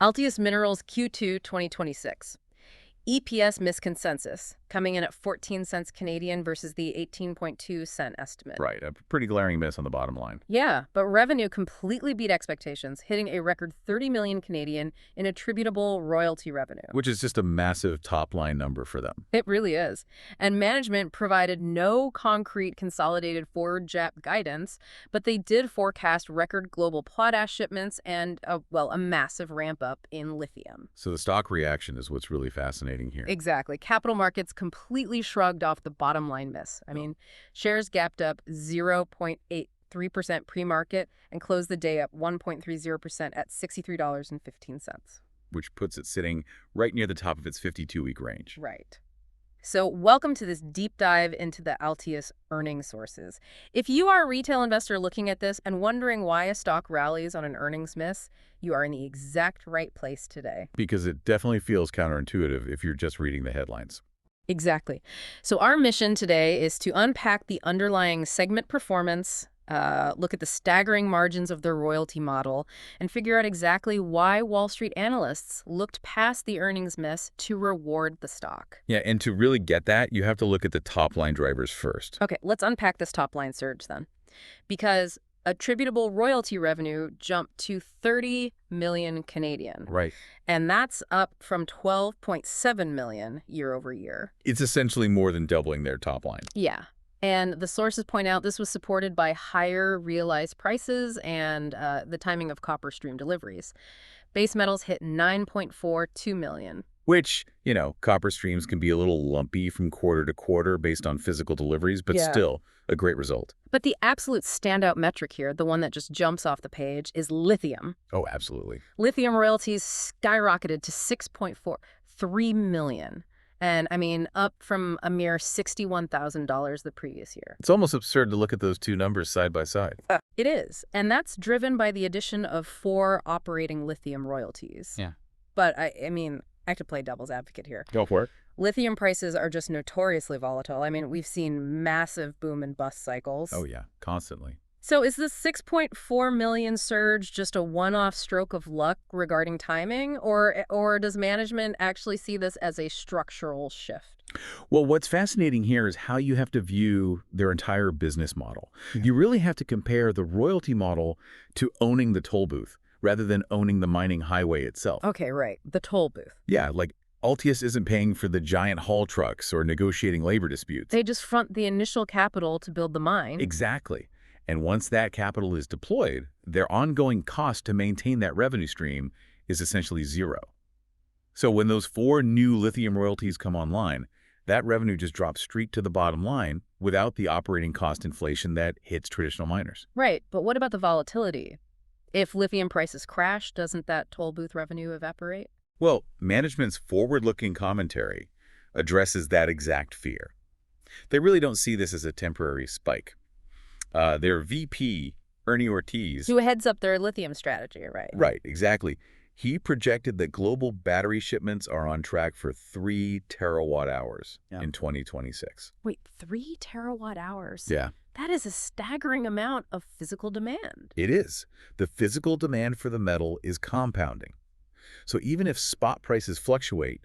Altius Minerals Q2 2026. EPS missed consensus, coming in at 14 cents Canadian versus the 18.2-cent estimate. Right, a pretty glaring miss on the bottom line. Yeah, but revenue completely beat expectations, hitting a record 30 million Canadian in attributable royalty revenue. Which is just a massive top-line number for them. It really is. And management provided no concrete consolidated forward JAP guidance, but they did forecast record global potash shipments and, a massive ramp up in lithium. So the stock reaction is what's really fascinating here. Exactly. Capital markets completely shrugged off the bottom line miss. I mean, shares gapped up 0.83% pre-market and closed the day up 1.30% at $63.15. Which puts it sitting right near the top of its 52-week range. Right. So welcome to this deep dive into the Altius earnings sources. If you are a retail investor looking at this and wondering why a stock rallies on an earnings miss, you are in the exact right place today. Because it definitely feels counterintuitive if you're just reading the headlines. Exactly. So our mission today is to unpack the underlying segment performance, look at the staggering margins of their royalty model, and figure out exactly why Wall Street analysts looked past the earnings miss to reward the stock. Yeah, and to really get that, you have to look at the top-line drivers first. Okay, let's unpack this top-line surge then. Because attributable royalty revenue jumped to 30 million Canadian. Right. And that's up from 12.7 million year over year. It's essentially more than doubling their top line. Yeah. And the sources point out this was supported by higher realized prices and the timing of copper stream deliveries. Base metals hit 9.42 million. Which, copper streams can be a little lumpy from quarter to quarter based on physical deliveries, but still a great result. But the absolute standout metric here, the one that just jumps off the page, is lithium. Oh, absolutely. Lithium royalties skyrocketed to 6.43 million. And, up from a mere $61,000 the previous year. It's almost absurd to look at those two numbers side by side. It is. And that's driven by the addition of 4 operating lithium royalties. Yeah. But, I have to play devil's advocate here. Go for it. Lithium prices are just notoriously volatile. We've seen massive boom and bust cycles. Oh, yeah. Constantly. So is this 6.4 million surge just a one-off stroke of luck regarding timing, or does management actually see this as a structural shift? Well, what's fascinating here is how you have to view their entire business model. Yeah. You really have to compare the royalty model to owning the toll booth rather than owning the mining highway itself. Okay, right. The toll booth. Yeah, like Altius isn't paying for the giant haul trucks or negotiating labor disputes. They just front the initial capital to build the mine. Exactly. And once that capital is deployed, their ongoing cost to maintain that revenue stream is essentially zero. So when those 4 new lithium royalties come online, that revenue just drops straight to the bottom line without the operating cost inflation that hits traditional miners. Right, but what about the volatility? If lithium prices crash, doesn't that toll booth revenue evaporate? Well, management's forward-looking commentary addresses that exact fear. They really don't see this as a temporary spike. Their VP, Ernie Ortiz... Who heads up their lithium strategy, right? Right, exactly. He projected that global battery shipments are on track for 3 terawatt-hours in 2026. Wait, 3 terawatt-hours? Yeah. That is a staggering amount of physical demand. It is. The physical demand for the metal is compounding. So even if spot prices fluctuate,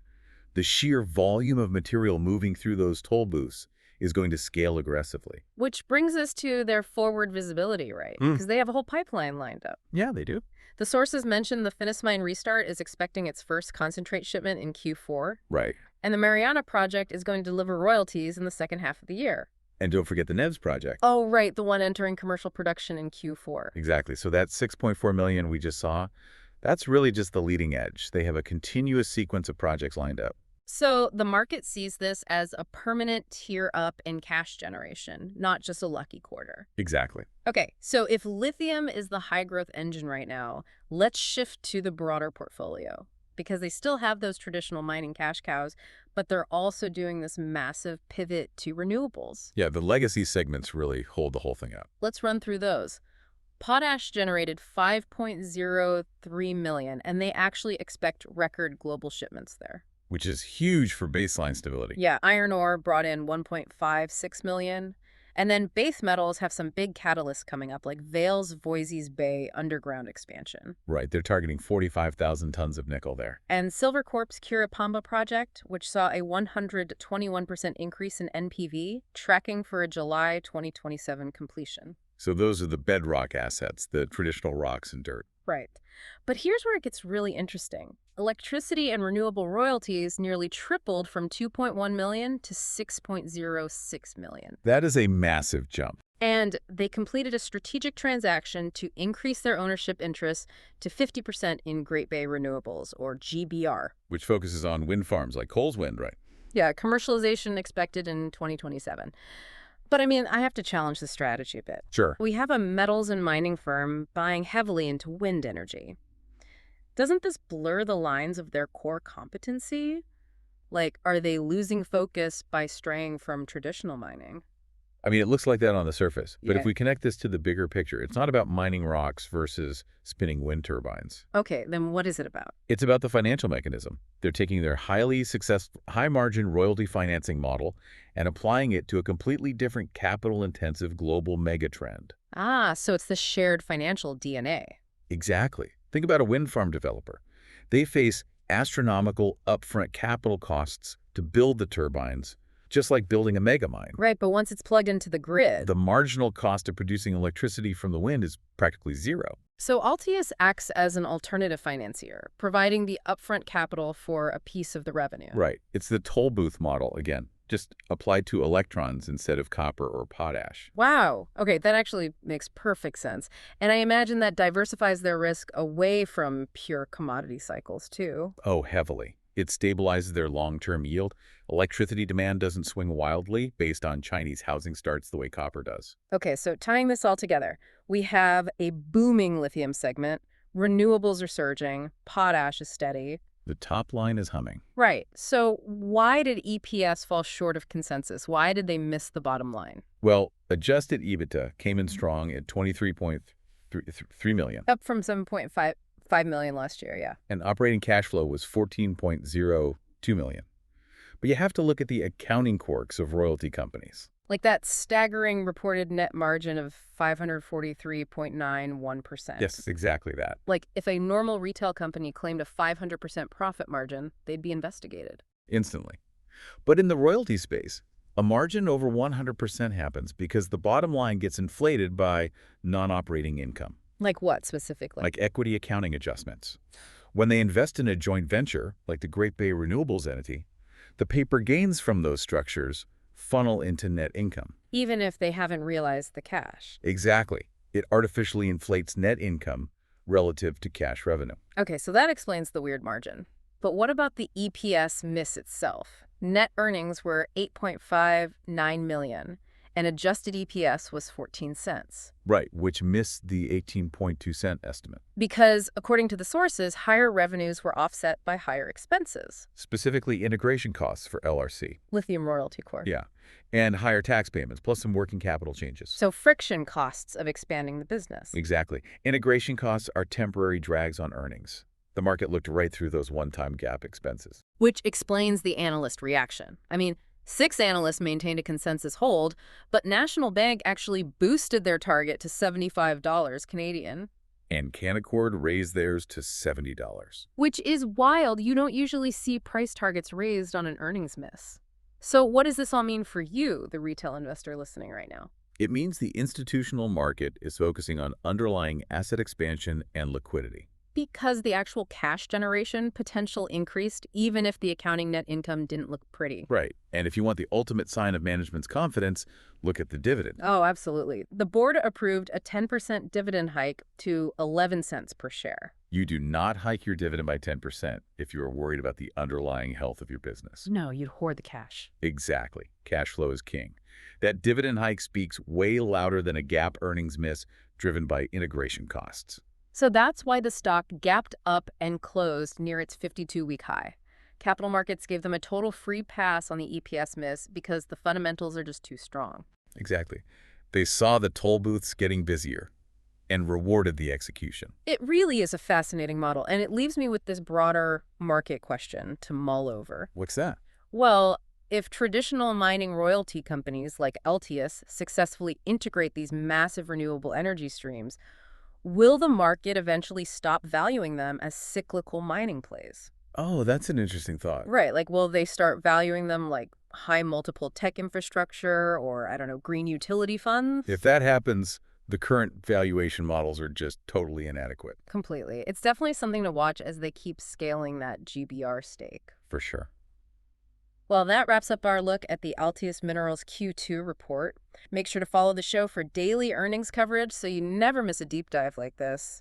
the sheer volume of material moving through those toll booths is going to scale aggressively. Which brings us to their forward visibility, right? Because they have a whole pipeline lined up. Yeah, they do. The sources mentioned the Finniss mine restart is expecting its first concentrate shipment in Q4. Right. And the Mariana project is going to deliver royalties in the second half of the year. And don't forget the NEVS project. Oh, right, the one entering commercial production in Q4. Exactly. So that 6.4 million we just saw, that's really just the leading edge. They have a continuous sequence of projects lined up. So the market sees this as a permanent tier up in cash generation, not just a lucky quarter. Exactly. Okay, so if lithium is the high growth engine right now, let's shift to the broader portfolio. Because they still have those traditional mining cash cows, but they're also doing this massive pivot to renewables. Yeah, the legacy segments really hold the whole thing up. Let's run through those. Potash generated 5.03 million, and they actually expect record global shipments there. Which is huge for baseline stability. Yeah, iron ore brought in 1.56 million, And then base metals have some big catalysts coming up, like Vale's Voisey's Bay underground expansion. Right, they're targeting 45,000 tons of nickel there. And Silvercorp's Curipamba project, which saw a 121% increase in NPV, tracking for a July 2027 completion. So those are the bedrock assets, the traditional rocks and dirt. Right. But here's where it gets really interesting. Electricity and renewable royalties nearly tripled from 2.1 million to 6.06 million. That is a massive jump. And they completed a strategic transaction to increase their ownership interest to 50% in Great Bay Renewables, or GBR. Which focuses on wind farms like Coles Wind, right? Yeah, commercialization expected in 2027. But I mean, I have to challenge the strategy a bit. Sure. We have a metals and mining firm buying heavily into wind energy. Doesn't this blur the lines of their core competency? Like, are they losing focus by straying from traditional mining? I mean, it looks like that on the surface. But Yeah. if we connect this to the bigger picture, it's not about mining rocks versus spinning wind turbines. Okay, then what is it about? It's about the financial mechanism. They're taking their highly successful, high-margin royalty financing model and applying it to a completely different capital-intensive global megatrend. Ah, so it's the shared financial DNA. Exactly. Think about a wind farm developer. They face astronomical upfront capital costs to build the turbines, just like building a mega mine. Right, but once it's plugged into the grid. The marginal cost of producing electricity from the wind is practically zero. So Altius acts as an alternative financier, providing the upfront capital for a piece of the revenue. Right. It's the toll booth model, again, just applied to electrons instead of copper or potash. Wow. Okay, that actually makes perfect sense. And I imagine that diversifies their risk away from pure commodity cycles, too. Oh, heavily. It stabilizes their long-term yield. Electricity demand doesn't swing wildly based on Chinese housing starts the way copper does. Okay, so tying this all together, we have a booming lithium segment, renewables are surging, potash is steady. The top line is humming. Right. So why did EPS fall short of consensus? Why did they miss the bottom line? Well, adjusted EBITDA came in strong at 23.3 million, Up from 7.5 million last year, yeah. and operating cash flow was 14.02 million. But you have to look at the accounting quirks of royalty companies. Like that staggering reported net margin of 543.91%. Yes, exactly that. Like if a normal retail company claimed a 500% profit margin, they'd be investigated. Instantly. But in the royalty space, a margin over 100% happens because the bottom line gets inflated by non-operating income, Like what specifically? like equity accounting adjustments. When they invest in a joint venture, like the Great Bay Renewables entity, the paper gains from those structures funnel into net income. Even if they haven't realized the cash. Exactly. It artificially inflates net income relative to cash revenue. Okay, so that explains the weird margin. But what about the EPS miss itself? Net earnings were 8.59 million, and adjusted EPS was 14 cents. Right, which missed the 18.2-cent estimate. Because, according to the sources, higher revenues were offset by higher expenses. Specifically, integration costs for LRC. Lithium Royalty Corp. Yeah, and higher tax payments, plus some working capital changes. So friction costs of expanding the business. Exactly. Integration costs are temporary drags on earnings. The market looked right through those one-time GAAP expenses. Which explains the analyst reaction. I mean, 6 analysts maintained a consensus hold, but National Bank actually boosted their target to $75 Canadian. And Canaccord raised theirs to $70. Which is wild. You don't usually see price targets raised on an earnings miss. So what does this all mean for you, the retail investor listening right now? It means the institutional market is focusing on underlying asset expansion and liquidity. Because the actual cash generation potential increased, even if the accounting net income didn't look pretty. Right. And if you want the ultimate sign of management's confidence, look at the dividend. Oh, absolutely. The board approved a 10% dividend hike to 11 cents per share. You do not hike your dividend by 10% if you are worried about the underlying health of your business. No, you'd hoard the cash. Exactly. Cash flow is king. That dividend hike speaks way louder than a GAAP earnings miss driven by integration costs. So that's why the stock gapped up and closed near its 52-week high. Capital markets gave them a total free pass on the EPS miss because the fundamentals are just too strong. Exactly. They saw the toll booths getting busier and rewarded the execution. It really is a fascinating model, and it leaves me with this broader market question to mull over. What's that? Well, If traditional mining royalty companies like Altius successfully integrate these massive renewable energy streams, will the market eventually stop valuing them as cyclical mining plays? Oh, that's an interesting thought. Right, like will they start valuing them like high multiple tech infrastructure or, I don't know, green utility If funds? that happens, the current valuation models are just totally inadequate, Completely. It's definitely something to watch as they keep scaling that GBR stake. for sure. Well, that wraps up our look at the Altius Minerals Q2 report. Make sure to follow the show for daily earnings coverage so you never miss a deep dive like this.